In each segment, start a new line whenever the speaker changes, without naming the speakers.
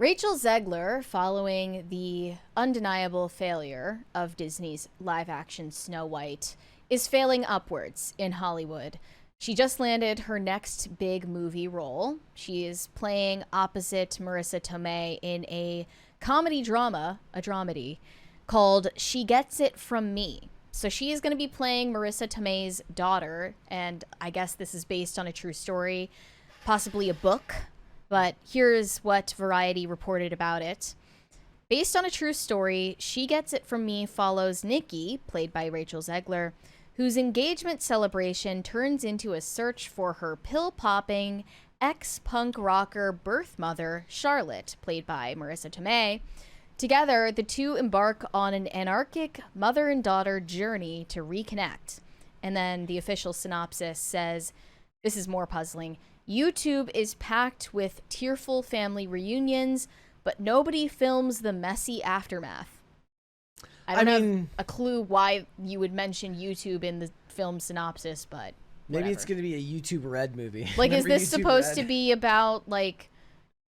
Rachel Zegler, following the undeniable failure of Disney's live-action Snow White, is failing upwards in Hollywood. She just landed her next big movie role. She is playing opposite Marissa Tomei in a comedy drama, a dramedy, called She Gets It From Me. So she is going to be playing Marissa Tomei's daughter, and I guess this is based on a true story, possibly a book. But here's what Variety reported about it. Based on a true story, She Gets It From Me follows Nikki, played by Rachel Zegler, whose engagement celebration turns into a search for her pill-popping, ex-punk rocker birth mother, Charlotte, played by Marissa Tomei. Together, the two embark on an anarchic mother and daughter journey to reconnect. And then the official synopsis says, this is more puzzling, YouTube is packed with tearful family reunions, but nobody films the messy aftermath. I don't have a clue why you would mention YouTube in the film synopsis, but
maybe
whatever.
it's going to be a YouTube Red movie.
Like, is this
YouTube
supposed
Red?
to be about, like,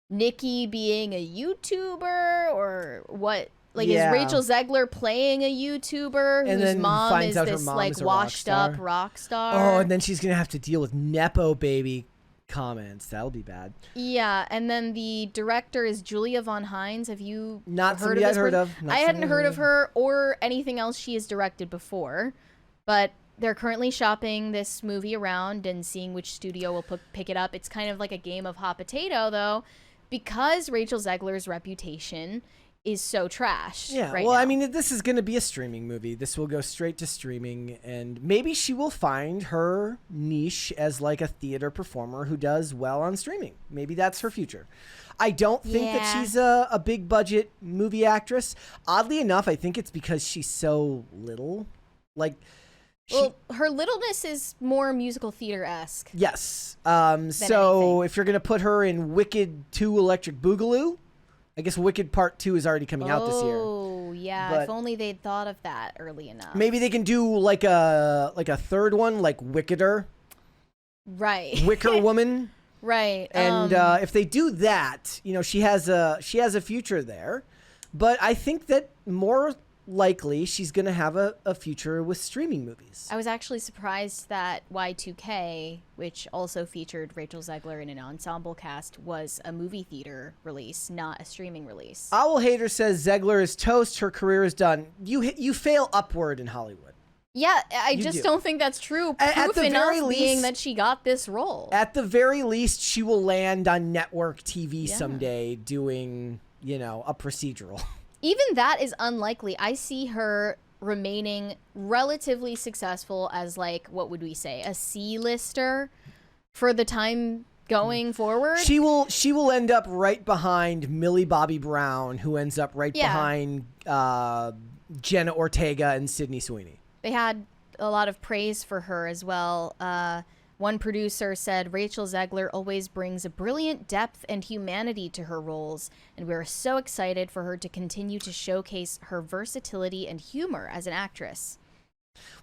Nikki being a YouTuber, or what? Like,
Yeah.
is Rachel Zegler playing a YouTuber
And
whose
then
mom
finds
is
out her
this,
mom
like,
is a rock
washed-up
star.
rock star?
Oh, and then she's going to have to deal with Nepo baby comments. That'll be bad.
Yeah, and then the director is Julia Von Hines. Have you
Not
heard
somebody
of
I'd
this
heard
person?
of. Not
I hadn't
somebody
heard of her or anything else she has directed before, but they're currently shopping this movie around and seeing which studio will pick it up. It's kind of like a game of hot potato, though, because Rachel Zegler's reputation is so trash.
Yeah,
right
well,
now.
I mean, this is going to be a streaming movie. This will go straight to streaming, and maybe she will find her niche as like a theater performer who does well on streaming. Maybe that's her future. I don't think that
Yeah.
she's a big budget movie actress. Oddly enough, I think it's because she's so little. Like,
well, her littleness is more musical theater-esque.
yes. So
anything.
if you're going to put her in Wicked 2 Electric Boogaloo, I guess Wicked Part 2 is already coming out this year.
Oh, yeah.
But
if only they'd thought of that early enough.
Maybe they can do like a third one, like Wickeder,
Right.
Wicker Woman,
Right.
and if they do that, you know, she has a future there. But I think that more likely she's going to have a future with streaming movies.
I was actually surprised that Y2K, which also featured Rachel Zegler in an ensemble cast, was a movie theater release, not a streaming release.
Owl Hater says Zegler is toast. Her career is done. You fail upward in Hollywood.
Yeah, I
You
just
do.
don't think that's true.
At
Proof
the
enough
very
being
least-
that she got this role.
At the very least, she will land on network TV
Yeah.
someday doing, you know, a procedural.
Even that is unlikely. I see her remaining relatively successful as, like, what would we say, a C-lister for the time going forward.
She will end up right behind Millie Bobby Brown, who ends up right
Yeah.
behind Jenna Ortega and Sydney Sweeney.
They had a lot of praise for her as well. One producer said Rachel Zegler always brings a brilliant depth and humanity to her roles, and we're so excited for her to continue to showcase her versatility and humor as an actress.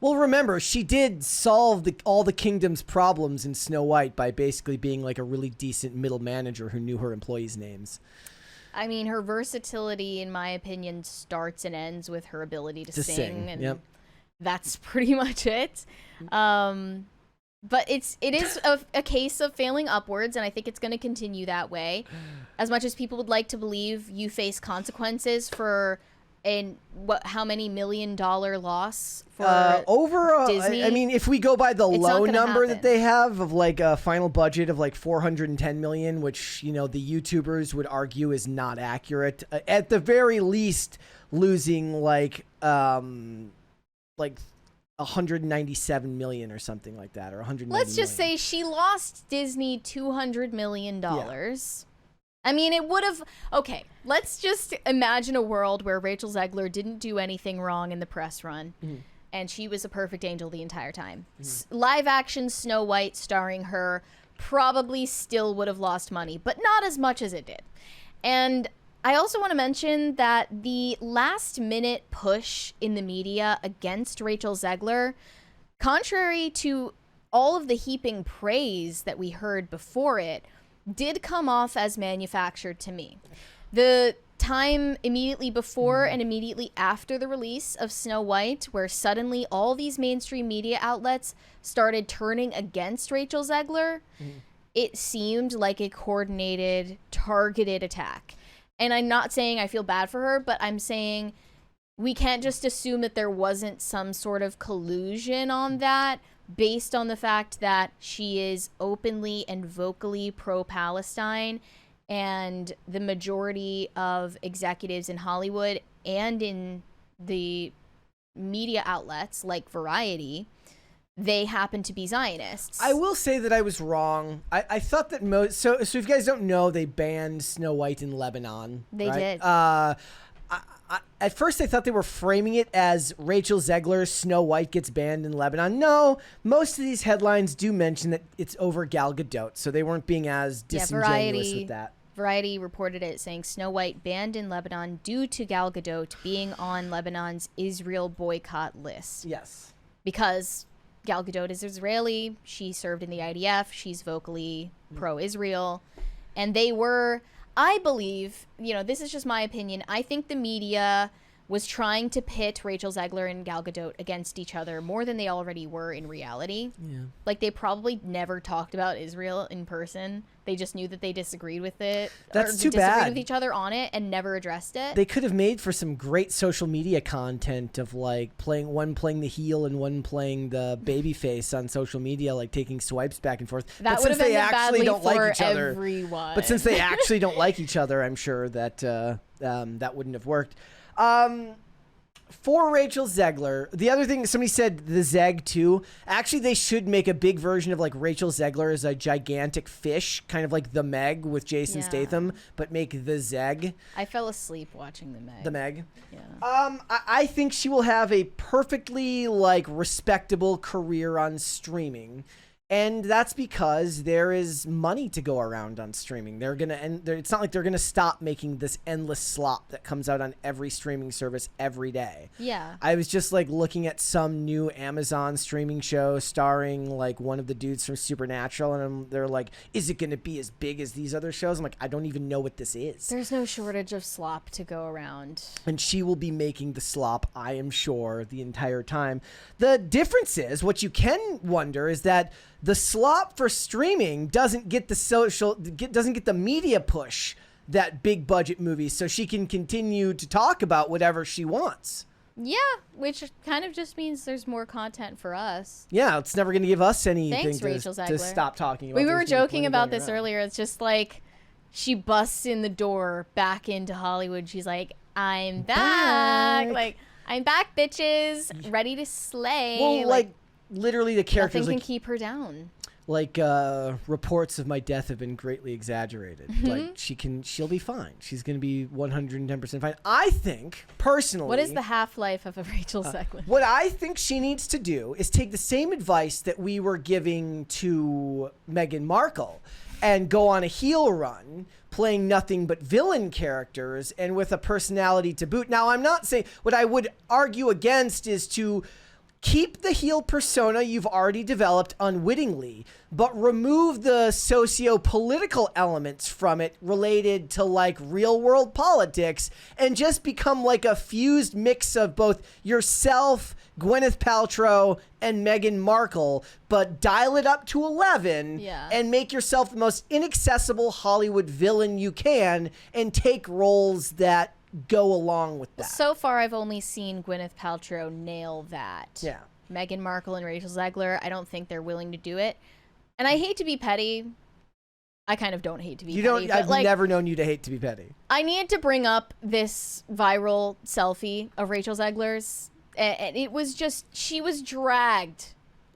Well, remember, she did solve all the kingdom's problems in Snow White by basically being like a really decent middle manager who knew her employees' names.
I mean, her versatility, in my opinion, starts and ends with her ability to sing, and
Yep.
that's pretty much it. But it is a case of failing upwards, and I think it's going to continue that way. As much as people would like to believe you face consequences for how many $1 million loss for
Over,
Disney?
I mean, if we go by the
It's not
low
gonna
number that
happen.
they have of like a final budget of like 410 million, which, you know, the YouTubers would argue is not accurate. At the very least, losing like 197 million or something like that, or 190
Let's just
million.
say she lost Disney $200 million. I mean, it would have... Okay, let's just imagine a world where Rachel Zegler didn't do anything wrong in the press run, and she was a perfect angel the entire time. Live-action Snow White starring her probably still would have lost money, but not as much as it did. And I also want to mention that the last-minute push in the media against Rachel Zegler, contrary to all of the heaping praise that we heard before it, did come off as manufactured to me. The time immediately before and immediately after the release of Snow White, where suddenly all these mainstream media outlets started turning against Rachel Zegler, it seemed like a coordinated, targeted attack. And I'm not saying I feel bad for her, but I'm saying we can't just assume that there wasn't some sort of collusion on that based on the fact that she is openly and vocally pro-Palestine, and the majority of executives in Hollywood and in the media outlets like Variety, they happen to be Zionists.
I will say that I was wrong. I thought that so if you guys don't know, they banned Snow White in Lebanon.
They did.
At first, I thought they were framing it as Rachel Zegler's Snow White gets banned in Lebanon. No, most of these headlines do mention that it's over Gal Gadot, so they weren't being as disingenuous with that.
Variety reported it, saying Snow White banned in Lebanon due to Gal Gadot being on Lebanon's Israel boycott list.
Yes.
Because Gal Gadot is Israeli. She served in the IDF. She's vocally pro-Israel. And they were, I believe, this is just my opinion, I think the media was trying to pit Rachel Zegler and Gal Gadot against each other more than they already were in reality.
Yeah.
Like, they probably never talked about Israel in person. They just knew that they disagreed with it.
That's too
disagreed
bad.
with each other on it and never addressed it.
They could have made for some great social media content of like one playing the heel and one playing the baby face on social media, like taking swipes back and forth.
That
but
would have
since they
ended
actually
badly
don't
for
like each other,
everyone.
but since they actually don't like each other, I'm sure that that wouldn't have worked. For Rachel Zegler, the other thing, somebody said the Zeg too. Actually, they should make a big version of like Rachel Zegler as a gigantic fish, kind of like the Meg with Jason Statham, but make the Zeg.
I fell asleep watching the Meg.
The Meg.
Yeah.
I think she will have a perfectly like respectable career on streaming. And that's because there is money to go around on streaming. They're gonna, and it's not like they're gonna stop making this endless slop that comes out on every streaming service every day.
Yeah.
I was just like looking at some new Amazon streaming show starring like one of the dudes from Supernatural, and they're like, "Is it gonna be as big as these other shows?" I'm like, I don't even know what this is.
There's no shortage of slop to go around.
And she will be making the slop, I am sure, the entire time. The difference is, what you can wonder is that the slop for streaming doesn't get the media push that big budget movies, so she can continue to talk about whatever she wants.
Yeah, which kind of just means there's more content for us.
Yeah, it's never going to give us anything
Thanks, Rachel
to
Zegler.
stop talking about.
We were joking about
going
this
around.
earlier. It's just like she busts in the door back into Hollywood. She's like, I'm back. Like, I'm back, bitches. Ready to slay.
Well, like literally the characters
nothing
like
can keep her down.
Like reports of my death have been greatly exaggerated. Like she'll be fine. She's going to be 110% fine. I think personally.
What is the half-life of a Rachel Zegler?
What I think she needs to do is take the same advice that we were giving to Meghan Markle and go on a heel run, playing nothing but villain characters and with a personality to boot. Now, I'm not saying, what I would argue against is to keep the heel persona you've already developed unwittingly, but remove the socio-political elements from it related to like real world politics and just become like a fused mix of both yourself, Gwyneth Paltrow, and Meghan Markle, but dial it up to 11 and make yourself the most inaccessible Hollywood villain you can and take roles that go along with that.
So far, I've only seen Gwyneth Paltrow nail that.
Yeah.
Meghan Markle and Rachel Zegler, I don't think they're willing to do it. And I hate to be petty. I kind of don't hate to be petty.
I've never known you to hate to be petty.
I need to bring up this viral selfie of Rachel Zegler's. And it was just, she was dragged.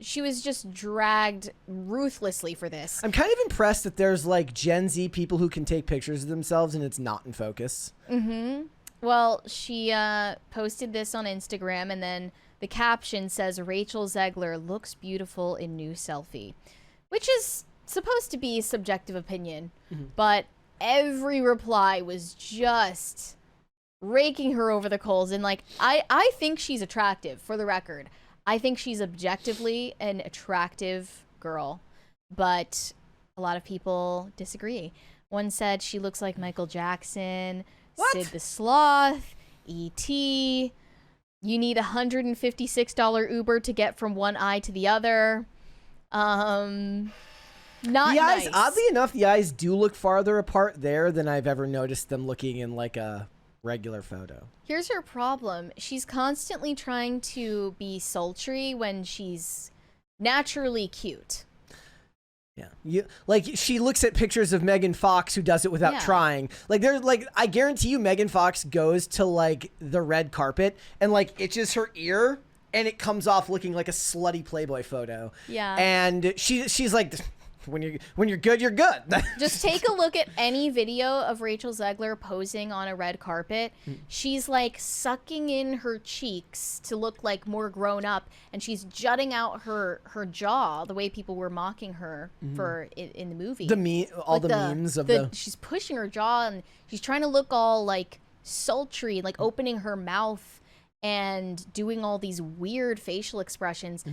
She was just dragged ruthlessly for this.
I'm kind of impressed that there's like Gen Z people who can take pictures of themselves and it's not in focus.
Well, she posted this on Instagram, and then the caption says, Rachel Zegler looks beautiful in new selfie, which is supposed to be subjective opinion, but every reply was just raking her over the coals. And like, I think she's attractive, for the record. I think she's objectively an attractive girl, but a lot of people disagree. One said she looks like Michael Jackson,
What?
Sid the Sloth, E.T. You need $156 Uber to get from one eye to the other. Not
The eyes,
nice.
oddly enough, the eyes do look farther apart there than I've ever noticed them looking in like a regular photo.
Here's her problem. She's constantly trying to be sultry when she's naturally cute.
Yeah, she looks at pictures of Megan Fox who does it without trying. I guarantee you, Megan Fox goes to like the red carpet and like itches her ear, and it comes off looking like a slutty Playboy photo.
Yeah,
and she's like, when you're good, you're good.
just take a look at any video of Rachel Zegler posing on a red carpet. She's like sucking in her cheeks to look like more grown up, and she's jutting out her jaw the way people were mocking her for in the movie.
Memes of the
she's pushing her jaw, and she's trying to look all like sultry, like opening her mouth and doing all these weird facial expressions.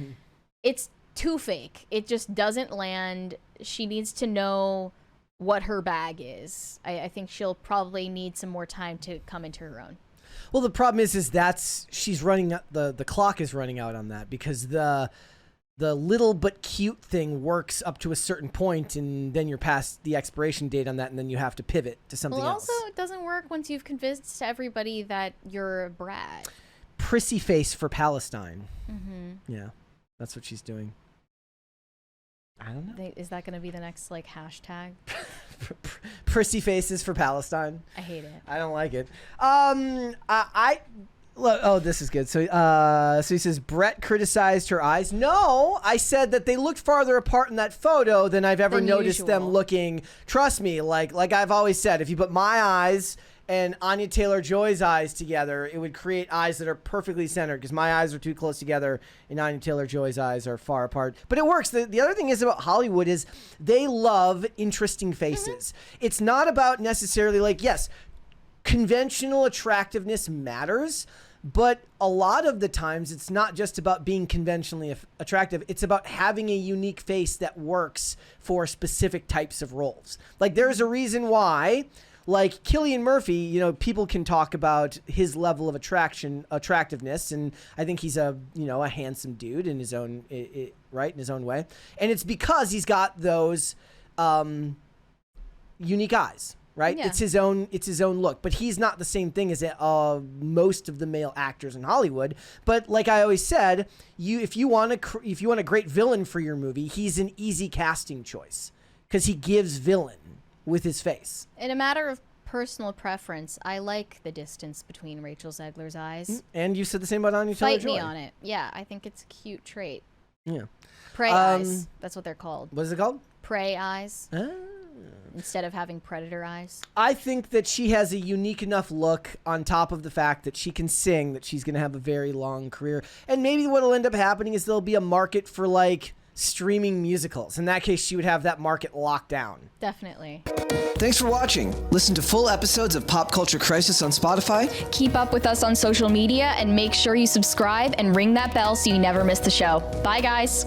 It's too fake. It just doesn't land. She needs to know what her bag is. I think she'll probably need some more time to come into her own.
Well, the problem is she's running the clock is running out on that, because the little but cute thing works up to a certain point, and then you're past the expiration date on that, and then you have to pivot to something else.
Also, it doesn't work once you've convinced everybody that you're a brat.
Prissy face for Palestine. Yeah, that's what she's doing. I don't know.
Is that going to be the next like hashtag?
Prissy faces for Palestine.
I hate it.
I don't like it. This is good. So he says Brett criticized her eyes. No, I said that they looked farther apart in that photo than I've ever noticed them looking. Trust me, like I've always said, if you put my eyes and Anya Taylor-Joy's eyes together, it would create eyes that are perfectly centered, because my eyes are too close together and Anya Taylor-Joy's eyes are far apart. But it works. The other thing is about Hollywood is they love interesting faces. It's not about necessarily yes, conventional attractiveness matters, but a lot of the times it's not just about being conventionally attractive. It's about having a unique face that works for specific types of roles. Like there's a reason why, like Cillian Murphy, people can talk about his level of attractiveness, and I think he's a handsome dude in his own right, in his own way, and it's because he's got those unique eyes. Right? Yeah. It's his own look, but he's not the same thing as most of the male actors in Hollywood. But like I always said, if you want a great villain for your movie, he's an easy casting choice because he gives villain with his face.
In a matter of personal preference, I like the distance between Rachel Zegler's eyes.
And you said the same about Anya Taylor-Joy.
Fight me on it. Yeah, I think it's a cute trait.
Yeah.
Prey eyes. That's what they're called.
What is it called?
Prey eyes. Instead of having predator eyes.
I think that she has a unique enough look, on top of the fact that she can sing, that she's going to have a very long career. And maybe what'll end up happening is there'll be a market for streaming musicals. In that case, she would have that market locked down.
Definitely.
Thanks for watching. Listen to full episodes of Pop Culture Crisis on Spotify.
Keep up with us on social media and make sure you subscribe and ring that bell so you never miss the show. Bye, guys.